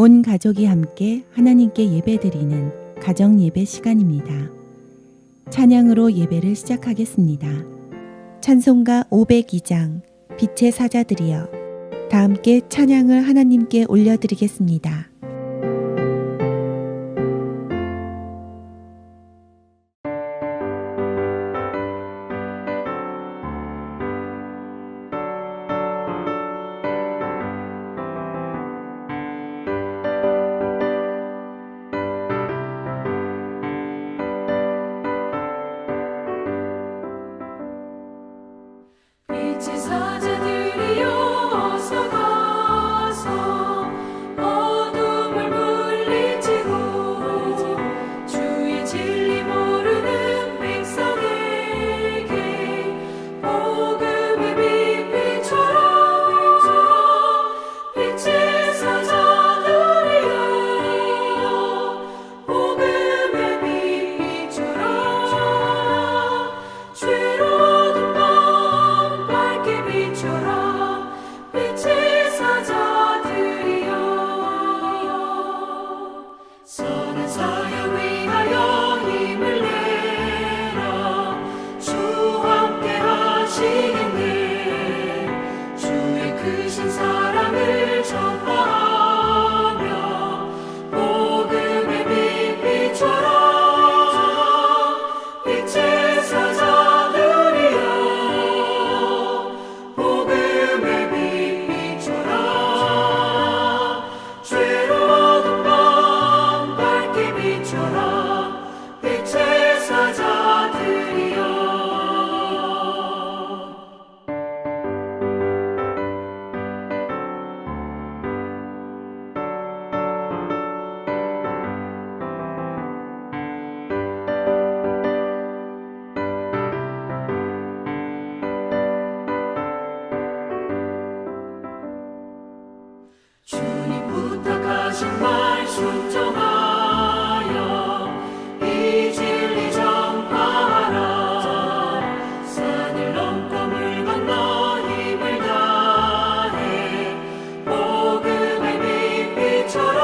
온 가족이 함께 하나님께 예배드리는 가정 예배 시간입니다. 찬양으로 예배를 시작하겠습니다. 찬송가 502장 빛의 사자들이여, 다 함께 찬양을 하나님께 올려드리겠습니다. 빛의 사자들이여 어서 가서 어둠을 물리치고 주의 진리 모르는 백성에게 복음의 빛 비춰라. 빛의 사자들이여 복음의 빛 비춰라. 죄로운 밤 밝게 비춰라. 빛의 사자들이여 선한 사역 위하여 힘을 내라. 주와 함께 하시겠네. 주의 크신 사랑을 전파하며 복음의 빛 비춰라. 빛의 사자들이여 복음의 빛 비춰라. 죄로운 밤 밝게 비춰라. 빛의 사자들이여 주님 부탁하신 말 순종하여 이 진리 전파하라. 산을 넘고 물 건너 힘을 다해 복음의 빛 비춰라.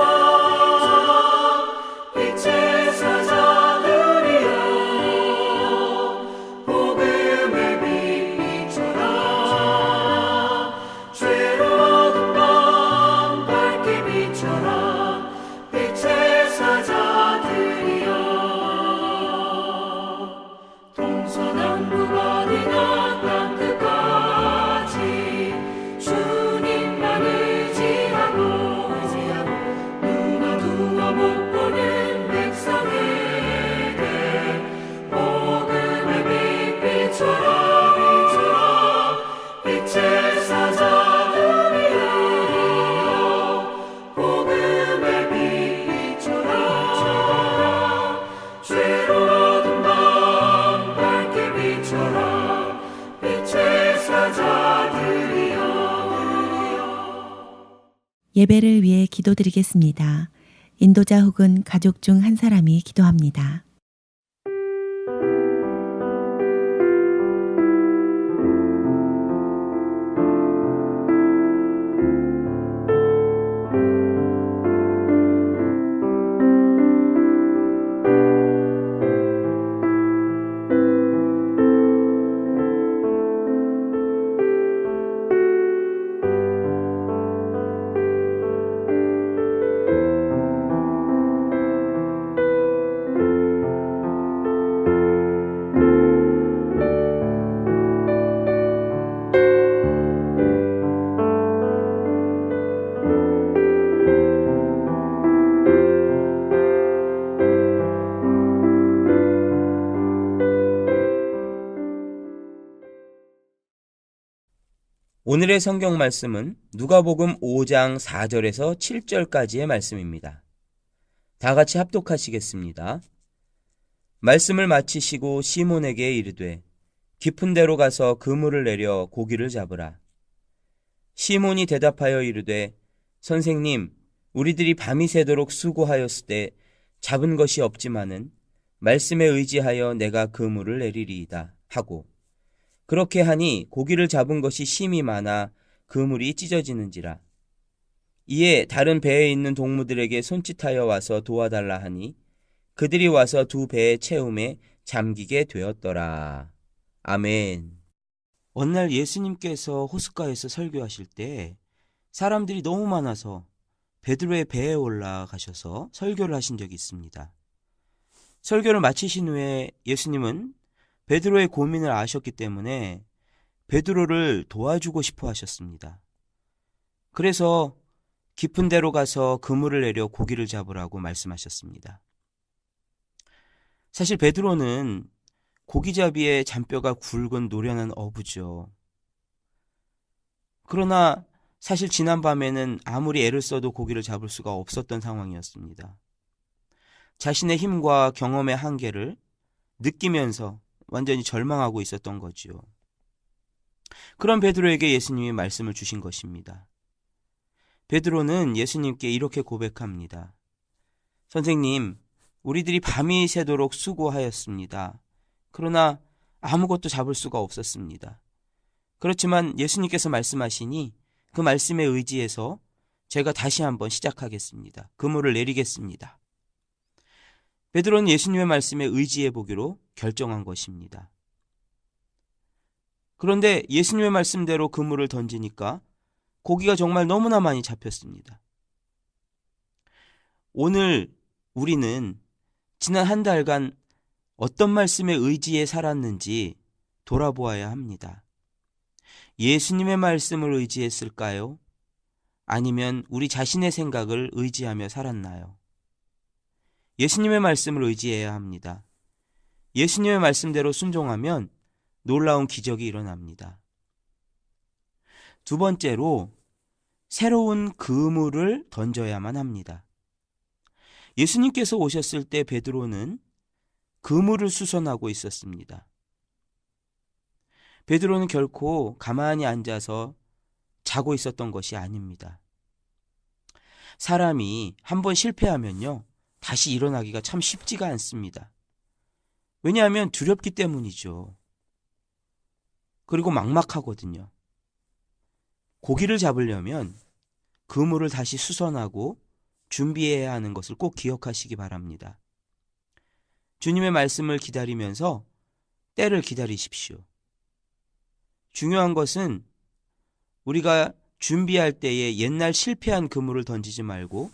빛의 사자들이여 복음의 빛 비춰라. 죄로운 밤 밝게 비춰라. 빛의 사자들이여 동서남북 어디나 땅끝까지 주님만 의지하고 눈 어두워 못 보는 백성에게 복음의 빛 비춰라. 빛의 사자들이여 복음의 빛 비춰라. 죄로운 밤 밝게 비춰라. 빛의 사자들이여 예배를 위해 기도드리겠습니다. 인도자 혹은 가족 중 한 사람이 기도합니다. 오늘의 성경 말씀은 누가복음 5장 4절에서 7절까지의 말씀입니다. 다 같이 합독하시겠습니다. 말씀을 마치시고 시몬에게 이르되 깊은 데로 가서 그물을 내려 고기를 잡으라. 시몬이 대답하여 이르되 선생님, 우리들이 밤이 새도록 수고하였을 때 잡은 것이 없지만은 말씀에 의지하여 내가 그물을 내리리이다 하고, 그렇게 하니 고기를 잡은 것이 심이 많아 그물이 찢어지는지라. 이에 다른 배에 있는 동무들에게 손짓하여 와서 도와달라 하니 그들이 와서 두 배의 채움에 잠기게 되었더라. 아멘. 어느 날 예수님께서 호숫가에서 설교하실 때 사람들이 너무 많아서 베드로의 배에 올라가셔서 설교를 하신 적이 있습니다. 설교를 마치신 후에 예수님은 베드로의 고민을 아셨기 때문에 베드로를 도와주고 싶어 하셨습니다. 그래서 깊은 데로 가서 그물을 내려 고기를 잡으라고 말씀하셨습니다. 사실 베드로는 고기잡이의 잔뼈가 굵은 노련한 어부죠. 그러나 사실 지난밤에는 아무리 애를 써도 고기를 잡을 수가 없었던 상황이었습니다. 자신의 힘과 경험의 한계를 느끼면서 완전히 절망하고 있었던 거지요. 그런 베드로에게 예수님이 말씀을 주신 것입니다. 베드로는 예수님께 이렇게 고백합니다. 선생님, 우리들이 밤이 새도록 수고하였습니다. 그러나 아무것도 잡을 수가 없었습니다. 그렇지만 예수님께서 말씀하시니 그 말씀에 의지해서 제가 다시 한번 시작하겠습니다. 그물을 내리겠습니다. 베드로는 예수님의 말씀에 의지해 보기로 결정한 것입니다. 그런데 예수님의 말씀대로 그물을 던지니까 고기가 정말 너무나 많이 잡혔습니다. 오늘 우리는 지난 한 달간 어떤 말씀에 의지해 살았는지 돌아보아야 합니다. 예수님의 말씀을 의지했을까요? 아니면 우리 자신의 생각을 의지하며 살았나요? 예수님의 말씀을 의지해야 합니다. 예수님의 말씀대로 순종하면 놀라운 기적이 일어납니다. 두 번째로 새로운 그물을 던져야만 합니다. 예수님께서 오셨을 때 베드로는 그물을 수선하고 있었습니다. 베드로는 결코 가만히 앉아서 자고 있었던 것이 아닙니다. 사람이 한번 실패하면요, 다시 일어나기가 참 쉽지가 않습니다. 왜냐하면 두렵기 때문이죠. 그리고 막막하거든요. 고기를 잡으려면 그물을 다시 수선하고 준비해야 하는 것을 꼭 기억하시기 바랍니다. 주님의 말씀을 기다리면서 때를 기다리십시오. 중요한 것은 우리가 준비할 때에 옛날 실패한 그물을 던지지 말고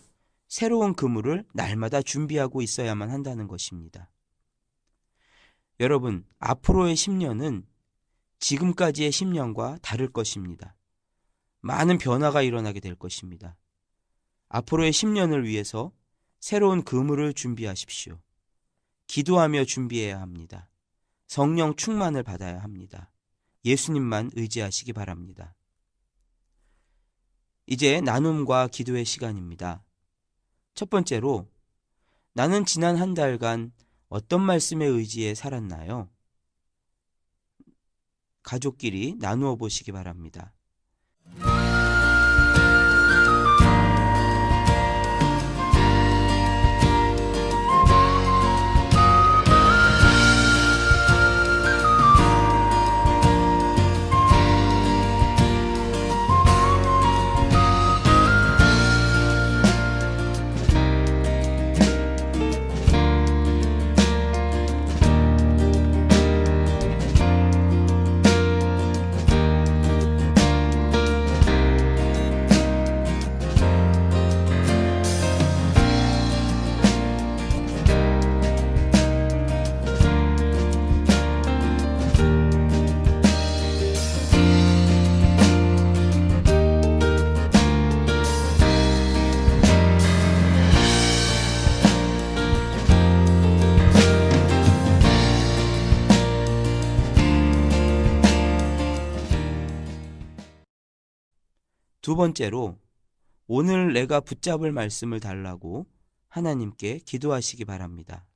새로운 그물을 날마다 준비하고 있어야만 한다는 것입니다. 여러분, 앞으로의 10년은 지금까지의 10년과 다를 것입니다. 많은 변화가 일어나게 될 것입니다. 앞으로의 10년을 위해서 새로운 그물을 준비하십시오. 기도하며 준비해야 합니다. 성령 충만을 받아야 합니다. 예수님만 의지하시기 바랍니다. 이제 나눔과 기도의 시간입니다. 첫 번째로, 나는 지난 한 달간 어떤 말씀에 의지해 살았나요? 가족끼리 나누어 보시기 바랍니다. 두 번째로, 오늘 내가 붙잡을 말씀을 달라고 하나님께 기도하시기 바랍니다.